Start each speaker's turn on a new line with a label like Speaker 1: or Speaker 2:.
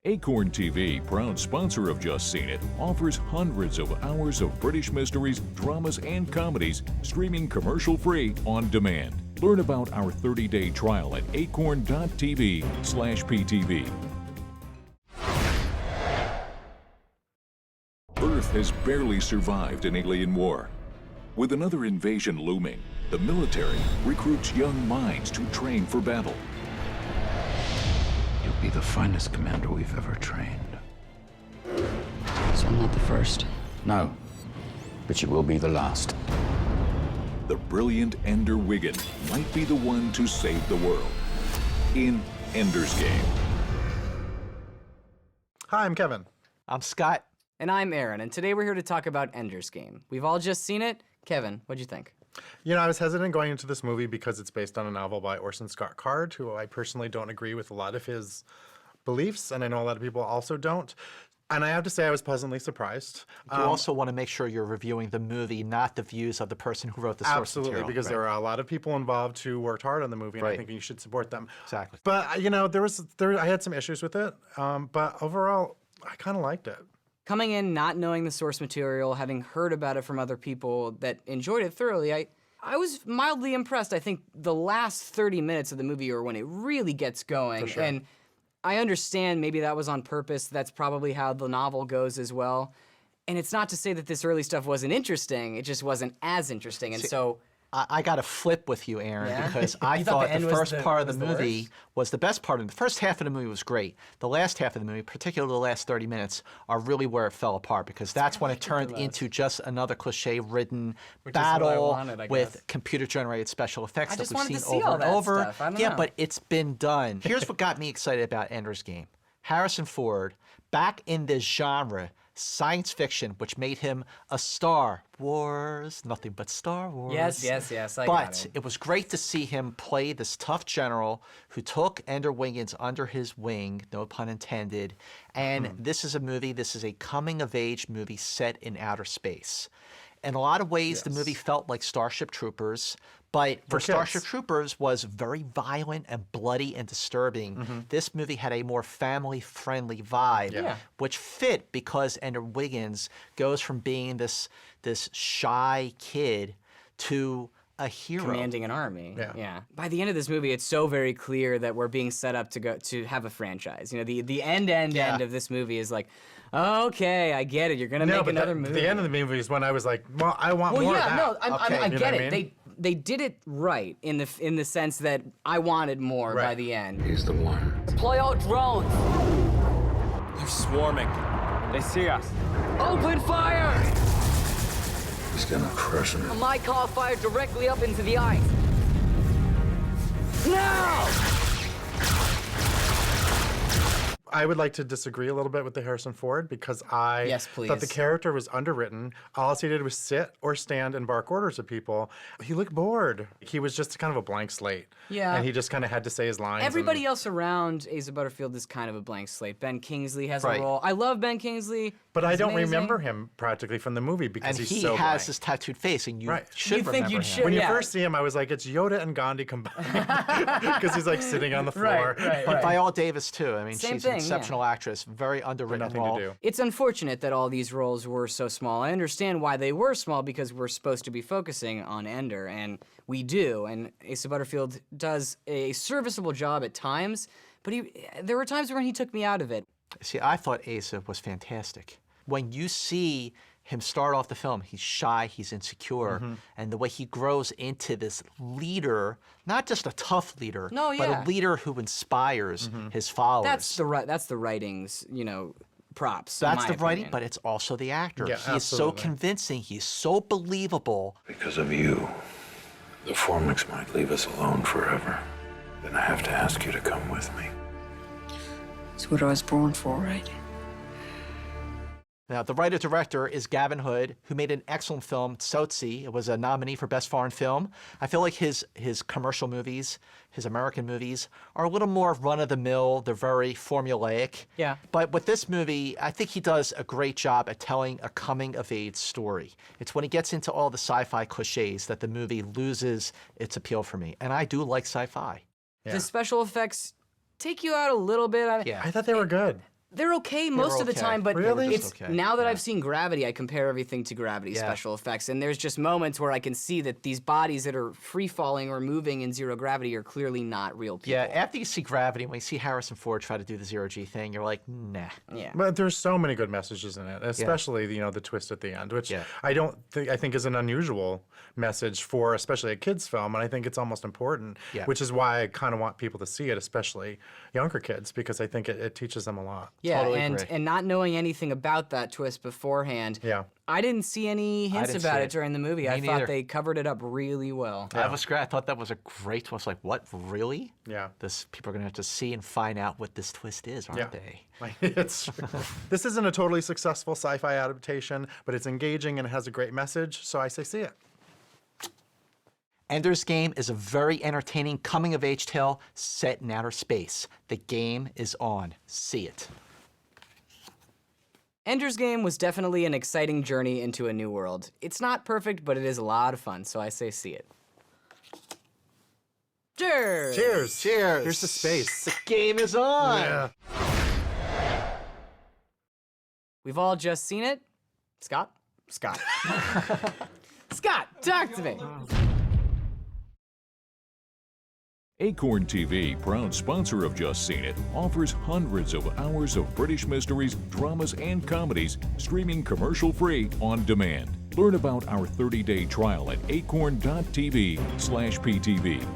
Speaker 1: Acorn TV, proud sponsor of Just Seen It, offers hundreds of hours of British mysteries, dramas, and comedies streaming commercial-free on demand. Learn about our 30-day trial at acorn.tv/PTV. Earth has barely survived an alien war. With another invasion looming, the military recruits young minds to train for battle.
Speaker 2: You'll be the finest commander we've ever trained.
Speaker 3: So I'm not the first?
Speaker 2: No, but you will be the last.
Speaker 1: The brilliant Ender Wiggin might be the one to save the world in Ender's Game.
Speaker 4: Hi, I'm Kevin.
Speaker 5: I'm Scott.
Speaker 3: And I'm Aaron, and today we're here to talk about Ender's Game. We've all just seen it. Kevin, what'd you think?
Speaker 4: You know, I was hesitant going into this movie because it's based on a novel by Orson Scott Card, who I personally don't agree with a lot of his beliefs, and I know a lot of people also don't. And I have to say I was pleasantly surprised.
Speaker 5: You also want to make sure you're reviewing the movie, not the views of the person who wrote the source
Speaker 4: absolutely,
Speaker 5: material.
Speaker 4: Because there are a lot of people involved who worked hard on the movie, and I think you should support them.
Speaker 5: Exactly.
Speaker 4: But, you know, I had some issues with it, but overall, I kind of liked it.
Speaker 3: Coming in not knowing the source material, having heard about it from other people that enjoyed it thoroughly, I was mildly impressed. I think the last 30 minutes of the movie are when it really gets going.
Speaker 4: For sure.
Speaker 3: And I understand maybe that was on purpose. That's probably how the novel goes as well. And it's not to say that this early stuff wasn't interesting. It just wasn't as interesting. And so
Speaker 5: I got to flip with you, Aaron,
Speaker 3: Yeah?
Speaker 5: because
Speaker 3: You
Speaker 5: I
Speaker 3: thought
Speaker 5: thought
Speaker 3: the end
Speaker 5: the
Speaker 3: was
Speaker 5: first
Speaker 3: the-
Speaker 5: part of
Speaker 3: was
Speaker 5: the
Speaker 3: the
Speaker 5: movie
Speaker 3: worst?
Speaker 5: was the best part of the first half of the movie was great. The last half of the movie, particularly the last 30 minutes, are really where it fell apart because that's when it turned into just another cliche-ridden
Speaker 3: Which is what I
Speaker 5: battle
Speaker 3: wanted, I
Speaker 5: with
Speaker 3: guess.
Speaker 5: computer-generated special effects
Speaker 3: I
Speaker 5: that
Speaker 3: just
Speaker 5: we've
Speaker 3: wanted
Speaker 5: seen
Speaker 3: to see
Speaker 5: over
Speaker 3: all
Speaker 5: and
Speaker 3: that
Speaker 5: over.
Speaker 3: stuff. I don't
Speaker 5: Yeah,
Speaker 3: know.
Speaker 5: but it's been done. Here's what got me excited about Ender's Game. Harrison Ford, back in this genre, science fiction, which made him a Star Wars, nothing but Star Wars.
Speaker 3: Yes, I got
Speaker 5: But
Speaker 3: it.
Speaker 5: it was great to see him play this tough general who took Ender Wiggins under his wing, no pun intended. And this is a coming-of-age movie set in outer space. In a lot of ways, the movie felt like Starship Troopers, but for Starship Troopers was very violent and bloody and disturbing. This movie had a more family-friendly vibe, which fit because Ender Wiggins goes from being this shy kid to a hero.
Speaker 3: Commanding an army.
Speaker 4: Yeah.
Speaker 3: By the end of this movie, it's so very clear that we're being set up to have a franchise. You know, the end of this movie is like, okay, I get it. You're gonna make another movie.
Speaker 4: The end of the movie is when I was like, well, I want more of that.
Speaker 3: No, I
Speaker 4: You know
Speaker 3: get
Speaker 4: what I
Speaker 3: it.
Speaker 4: mean?
Speaker 3: They did it right in the sense that I wanted more by the end.
Speaker 2: He's the one.
Speaker 6: Deploy all drones.
Speaker 7: They're swarming. They see us.
Speaker 6: Open fire!
Speaker 2: He's gonna crush him.
Speaker 6: My car fired directly up into the ice. Now!
Speaker 4: I would like to disagree a little bit with the Harrison Ford because I
Speaker 3: Yes, please.
Speaker 4: thought the character was underwritten. All he did was sit or stand and bark orders at people. He looked bored. He was just kind of a blank slate.
Speaker 3: Yeah.
Speaker 4: And he just kind of had to say his lines.
Speaker 3: Everybody else around Asa Butterfield is kind of a blank slate. Ben Kingsley has a
Speaker 5: Right.
Speaker 3: role. I love Ben Kingsley.
Speaker 4: But I
Speaker 3: He's
Speaker 4: don't
Speaker 3: amazing.
Speaker 4: remember him practically from the movie because
Speaker 5: And
Speaker 4: he's
Speaker 5: he
Speaker 4: so
Speaker 5: has
Speaker 4: blank.
Speaker 5: this tattooed face, and you
Speaker 4: Right.
Speaker 5: should
Speaker 3: You think
Speaker 5: remember
Speaker 3: you'd
Speaker 5: him.
Speaker 3: should-
Speaker 4: When you
Speaker 3: Yeah.
Speaker 4: first see him, I was like, it's Yoda and Gandhi combined because he's like sitting on the floor.
Speaker 3: Right.
Speaker 5: But Viola Davis, too. I mean,
Speaker 3: Same
Speaker 5: she's
Speaker 3: thing,
Speaker 5: an
Speaker 3: yeah.
Speaker 5: exceptional actress, very underwritten
Speaker 4: Nothing
Speaker 5: role.
Speaker 4: to do.
Speaker 3: It's unfortunate that all these roles were so small. I understand why they were small because we're supposed to be focusing on Ender, and we do. And Asa Butterfield does a serviceable job at times, but there were times when he took me out of it.
Speaker 5: See, I thought Asa was fantastic. When you see him start off the film, he's shy, he's insecure, and the way he grows into this leader, not just a tough leader,
Speaker 3: No,
Speaker 5: but
Speaker 3: yeah.
Speaker 5: a leader who inspires his followers.
Speaker 3: That's the writing's, props. in
Speaker 5: That's
Speaker 3: my
Speaker 5: the writing,
Speaker 3: opinion.
Speaker 5: but it's also the actor.
Speaker 4: Yeah,
Speaker 5: he is so
Speaker 4: absolutely.
Speaker 5: convincing, he's so believable.
Speaker 2: Because of you, the Formix might leave us alone forever. Then I have to ask you to come with me.
Speaker 6: It's what I was born for, right?
Speaker 5: Now, the writer-director is Gavin Hood, who made an excellent film, Tsotsi. It was a nominee for Best Foreign Film. I feel like his commercial movies, his American movies, are a little more run-of-the-mill. They're very formulaic.
Speaker 3: Yeah.
Speaker 5: But with this movie, I think he does a great job at telling a coming-of-age story. It's when he gets into all the sci-fi cliches that the movie loses its appeal for me. And I do like sci-fi.
Speaker 3: The special effects take you out a little bit.
Speaker 5: Yeah.
Speaker 4: I thought they were good.
Speaker 3: They're okay most of the
Speaker 5: okay.
Speaker 3: time, but
Speaker 4: Really?
Speaker 3: it's
Speaker 5: Okay.
Speaker 3: now that I've seen Gravity, I compare everything to Gravity
Speaker 5: Yeah.
Speaker 3: special effects, and there's just moments where I can see that these bodies that are free falling or moving in zero gravity are clearly not real people.
Speaker 5: Yeah, after you see Gravity, when you see Harrison Ford try to do the zero-G thing, you're like, nah.
Speaker 3: Yeah.
Speaker 4: But there's so many good messages in it, especially the twist at the end, which
Speaker 5: Yeah.
Speaker 4: I think is an unusual message for especially a kids film, and I think it's almost important,
Speaker 5: Yeah.
Speaker 4: which is why I kind of want people to see it, especially younger kids, because I think it teaches them a lot.
Speaker 3: Yeah,
Speaker 5: Totally
Speaker 3: and
Speaker 5: agree.
Speaker 3: and not knowing anything about that twist beforehand,
Speaker 4: Yeah.
Speaker 3: I didn't see any hints
Speaker 5: didn't
Speaker 3: about
Speaker 5: see
Speaker 3: it
Speaker 5: it.
Speaker 3: during the movie.
Speaker 5: Me
Speaker 3: I
Speaker 5: neither.
Speaker 3: thought they covered it up really well.
Speaker 5: I was great. I thought that was a great twist. Like, what, really?
Speaker 4: Yeah.
Speaker 5: This people are gonna have to see and find out what this twist is, aren't
Speaker 4: Yeah.
Speaker 5: they?
Speaker 4: It's this isn't a totally successful sci-fi adaptation, but it's engaging and it has a great message, so I say see it.
Speaker 5: Ender's Game is a very entertaining coming-of-age tale set in outer space. The game is on. See it.
Speaker 3: Ender's Game was definitely an exciting journey into a new world. It's not perfect, but it is a lot of fun, so I say see it. Cheers!
Speaker 4: Cheers.
Speaker 5: Cheers.
Speaker 4: Here's the space.
Speaker 5: The game is on.
Speaker 4: Yeah.
Speaker 3: We've all just seen it. Scott? Scott. Scott, talk to me.
Speaker 1: Acorn TV, proud sponsor of Just Seen It, offers hundreds of hours of British mysteries, dramas, and comedies streaming commercial-free on demand. Learn about our 30-day trial at acorn.tv/PTV.